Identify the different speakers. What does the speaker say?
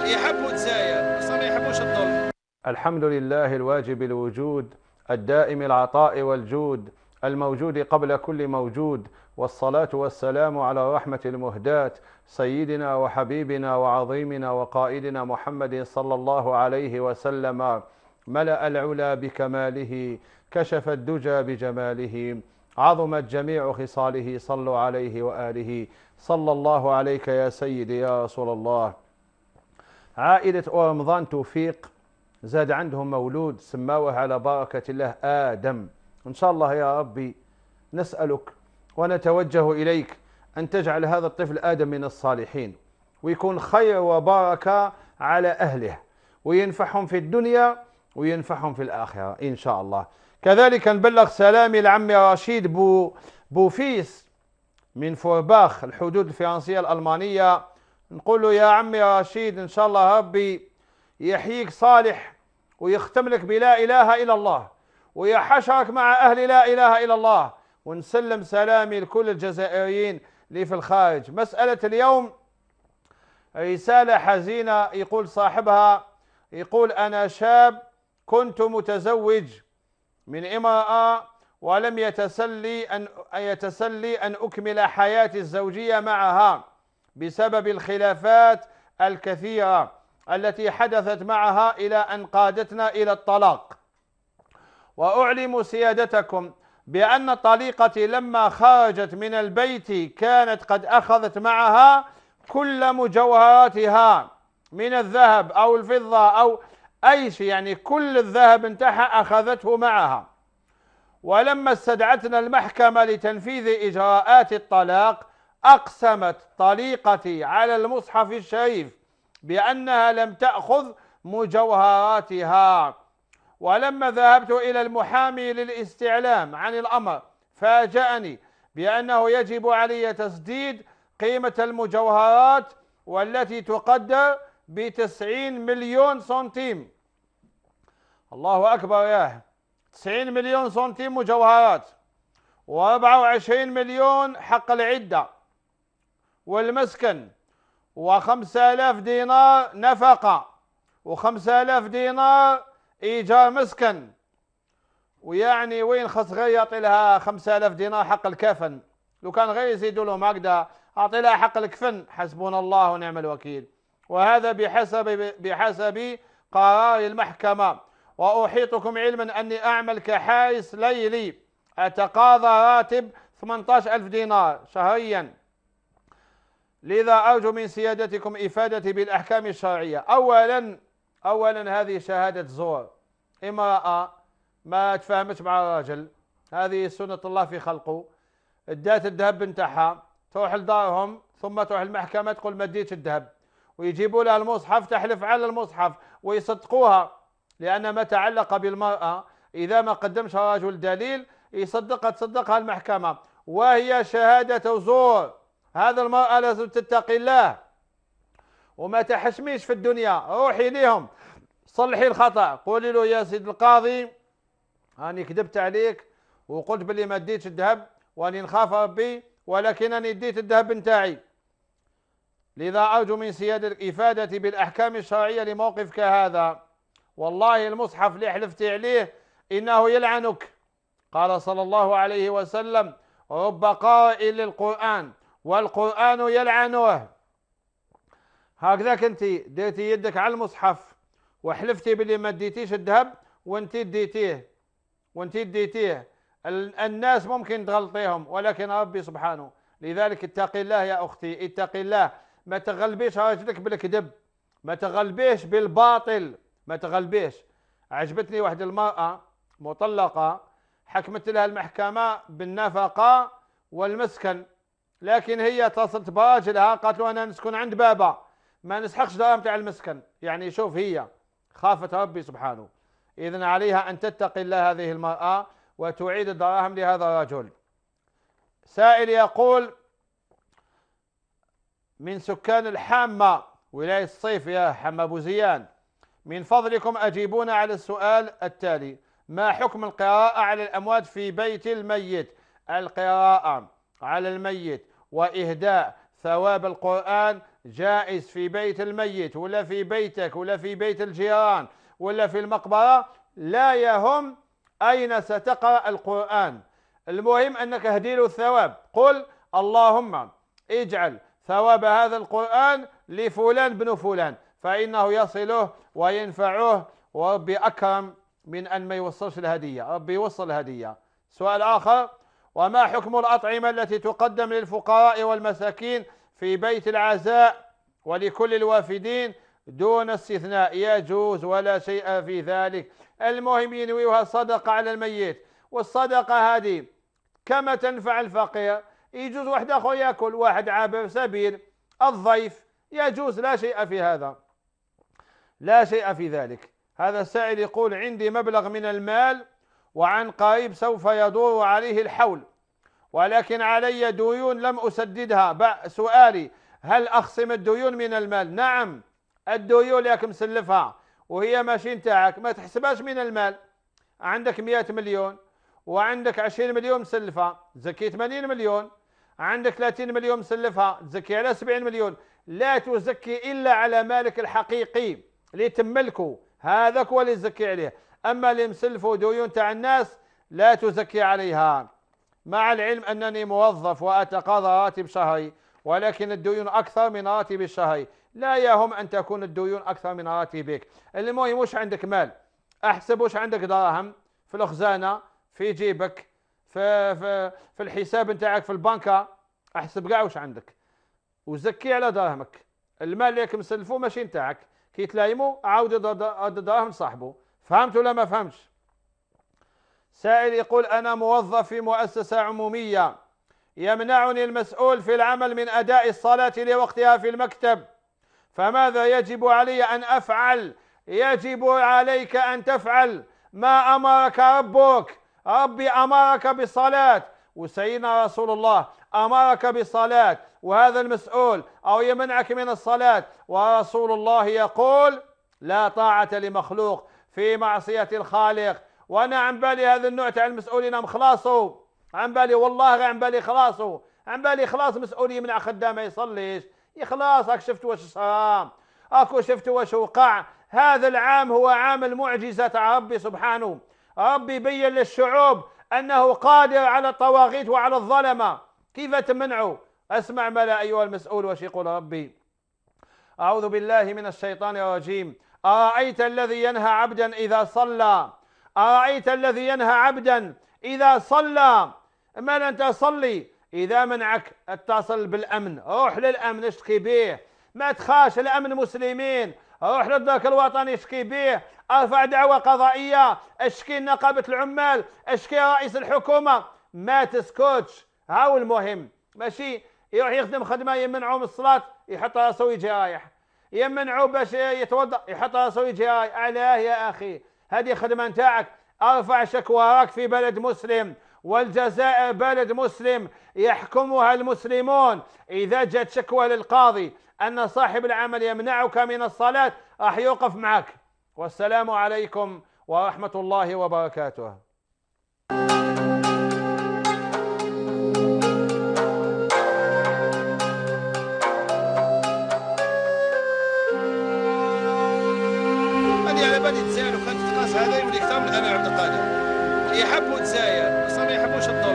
Speaker 1: يحبوا تزايد بس ما يحبوش الظلم.
Speaker 2: الحمد لله الواجب الوجود الدائم العطاء والجود الموجود قبل كل موجود، والصلاة والسلام على رحمة المهداة سيدنا وحبيبنا وعظيمنا وقائدنا محمد صلى الله عليه وسلم. ملأ العلا بكماله، كشف الدجى بجماله، عظمت جميع خصاله، صلوا عليه وآله. صلى الله عليك يا سيدي يا رسول الله. عائلة رمضان توفيق زاد عندهم مولود سماوه على بركة الله آدم. إن شاء الله يا ربي نسألك ونتوجه إليك أن تجعل هذا الطفل آدم من الصالحين، ويكون خير وبركة على أهله، وينفعهم في الدنيا وينفعهم في الآخرة إن شاء الله. كذلك نبلغ سلامي لعمي رشيد بوفيس من فورباخ الحدود الفرنسية الألمانية. نقول له يا عمي رشيد إن شاء الله ربي يحييك صالح ويختم لك بلا إله إلا الله، ويحشرك مع أهل لا إله إلا الله. ونسلم سلامي لكل الجزائريين اللي في الخارج. مسألة اليوم رسالة حزينة يقول صاحبها، يقول أنا شاب كنت متزوج من امرأة ولم يتسلي أن أكمل حياتي الزوجية معها بسبب الخلافات الكثيرة التي حدثت معها إلى أن قادتنا إلى الطلاق. وأعلم سيادتكم بأن طليقتي لما خرجت من البيت كانت قد أخذت معها كل مجوهراتها من الذهب أو الفضة أو أي شيء، يعني كل الذهب انتهى أخذته معها. ولما استدعتنا المحكمة لتنفيذ إجراءات الطلاق أقسمت طليقتي على المصحف الشريف بأنها لم تأخذ مجوهراتها. ولما ذهبت إلى المحامي للاستعلام عن الأمر فاجأني بأنه يجب علي تسديد قيمة المجوهرات والتي تقدر ب90 مليون سنتيم. الله أكبر ياه، 90 مليون سنتيم مجوهرات، و24 مليون حق العدة والمسكن، و5000 دينار نفقة، و5000 دينار إيجار مسكن. ويعني وين خص غير يعطي لها 5000 دينار حق الكفن؟ لو كان غير يزيدوا لهم هكذا أعطي لها حق الكفن. حسبنا الله ونعم الوكيل. وهذا بحسب قرار المحكمة. وأحيطكم علما أني أعمل كحارس ليلي أتقاضى راتب 18000 دينار شهريا. لذا أرجو من سيادتكم إفادتي بالأحكام الشرعية. أولا هذه شهادة زور. امرأة ما تفاهمش مع الراجل، هذه سنة الله في خلقه، ادات الذهب بنتها، تروح لدارهم ثم تروح المحكمة تقول ما اديتش الذهب، ويجيبوا لها المصحف تحلف على المصحف ويصدقوها، لأن ما تعلق بالمرأة إذا ما قدمش الرجل دليل تصدقها المحكمة، وهي شهادة زور. هذا المرأة لازم تتقي الله وما تحشميش في الدنيا. روحي ليهم صلحي الخطأ، قولي له يا سيد القاضي أني كذبت عليك وقلت بلي ما اديتش الذهب وأني نخاف ربي، ولكنني اديت الذهب نتاعي. لذا أرجو من سيادتك إفادتي بالأحكام الشرعية لموقف كهذا. والله المصحف اللي حلفتي عليه إنه يلعنك. قال صلى الله عليه وسلم رب قارئ للقرآن والقرآن يلعنه. هكذا كنت ديتي يدك على المصحف وحلفتي باللي ما اديتيش الذهب وانت اديتيه. الناس ممكن تغلطيهم ولكن ربي سبحانه. لذلك اتقي الله يا أختي، اتقي الله. ما تغلبيش راجلك بالكذب، ما تغلبيش بالباطل، ما تغلبيش. عجبتني واحد المرأة مطلقة حكمت لها المحكمة بالنفقة والمسكن، لكن هي اتصلت براجلها قالت له أنا نسكن عند بابا ما نسحقش دراهم تاع المسكن. يعني شوف هي خافت ربي سبحانه. إذن عليها أن تتقي الله هذه المرأة وتعيد الدراهم لهذا الرجل. سائل يقول من سكان الحامة ولاية الصيف يا حما أبو زيان، من فضلكم أجيبونا على السؤال التالي: ما حكم القراءة على الأموات في بيت الميت؟ القراءة على الميت وإهداء ثواب القرآن جائز في بيت الميت ولا في بيتك ولا في بيت الجيران ولا في المقبرة، لا يهم أين ستقرأ القرآن، المهم أنك اهدي الثواب. قل اللهم اجعل ثواب هذا القرآن لفلان بن فلان، فإنه يصله وينفعه، وربي أكرم من أن ما يوصلش الهدية، ربي يوصل الهدية. سؤال آخر: وما حكم الأطعمة التي تقدم للفقراء والمساكين في بيت العزاء ولكل الوافدين دون استثناء؟ يجوز ولا شيء في ذلك، المهم ينويها صدقة على الميت، والصدقة هذه كما تنفع الفقير يجوز واحد آخر يأكل، واحد عابر سبيل، الضيف، يجوز، لا شيء في هذا، لا شيء في ذلك. هذا السائل يقول: عندي مبلغ من المال وعن قريب سوف يدور عليه الحول، ولكن علي ديون لم أسددها. سؤالي: هل أخصم الديون من المال؟ نعم، الديون لك مسلفها وهي ماشي نتاعك ما تحسبهاش من المال. عندك 100 مليون وعندك 20 مليون مسلفها، تزكي 80 مليون. عندك 30 مليون مسلفها، تزكي على 70 مليون. لا تزكي إلا على مالك الحقيقي اللي تملكه، هذاك هو اللي تزكي عليه. أما اللي مسلفه ديون تاع الناس لا تزكي عليها، مع العلم أنني موظف وأتقاضى راتب شهري، ولكن الديون أكثر من راتب الشهري، لا يهم أن تكون الديون أكثر من راتبك. المهم وش عندك مال، أحسب وش عندك دراهم في الخزانة، في جيبك، في الحساب نتاعك في البنكة، أحسب كاع وش عندك وزكي على دراهمك. المال اللي راك مسلفه ماشي نتاعك، كي تلايمو عاود الدراهم لصاحبه. فهمت ولا ما فهمتش؟ سائل يقول: أنا موظف في مؤسسة عمومية، يمنعني المسؤول في العمل من أداء الصلاة لوقتها في المكتب، فماذا يجب علي أن أفعل؟ يجب عليك أن تفعل ما أمرك ربك. ربي أمرك بالصلاة، وسيدنا رسول الله أمرك بالصلاة، وهذا المسؤول أو يمنعك من الصلاة، ورسول الله يقول: لا طاعة لمخلوق في معصية الخالق. وأنا عن بالي هذا النوع تاع المسؤولين مخلاصوا، عن بالي والله عن بالي خلاصوا، عن بالي خلاص مسؤول يمنع خدام ما يصليش، يخلاص. راك شفت واش صار، اكو شفت واش وقع. هذا العام هو عام المعجزة تاع ربي سبحانه، ربي بين للشعوب أنه قادر على الطواغيت وعلى الظلمة، كيف تمنعوا؟ اسمع ملا أيها المسؤول واش يقول ربي: أعوذ بالله من الشيطان الرجيم. أرأيت الذي ينهى عبدا إذا صلى، أرأيت الذي ينهى عبدا إذا صلى، ما أنت صلي، إذا منعك اتصل بالأمن، روح للأمن اشتكي به، ما تخاش، الأمن مسلمين، روح للدرك الوطني اشتكي به، ارفع دعوة قضائية، اشكي نقابة العمال، اشكي رئيس الحكومة، ما تسكتش. هاو المهم، ماشي يروح يخدم خدمة يمنعوا من الصلاة يحط راسه ويجي رايح، يمنعوا باش يتوضا يحط راسه ويجي رايح. علاه يا أخي؟ هذه خدمة نتاعك. ارفع شكواك في بلد مسلم، والجزائر بلد مسلم يحكمها المسلمون. إذا جت شكوى للقاضي أن صاحب العمل يمنعك من الصلاة راح يوقف معك. والسلام عليكم ورحمة الله وبركاته.
Speaker 1: هذه على بالي تزاير، وكانت تقاس هذا يولي أكثر من أنا عبد القادر. يحبوا تزاير بس ما يحبوش الظلم.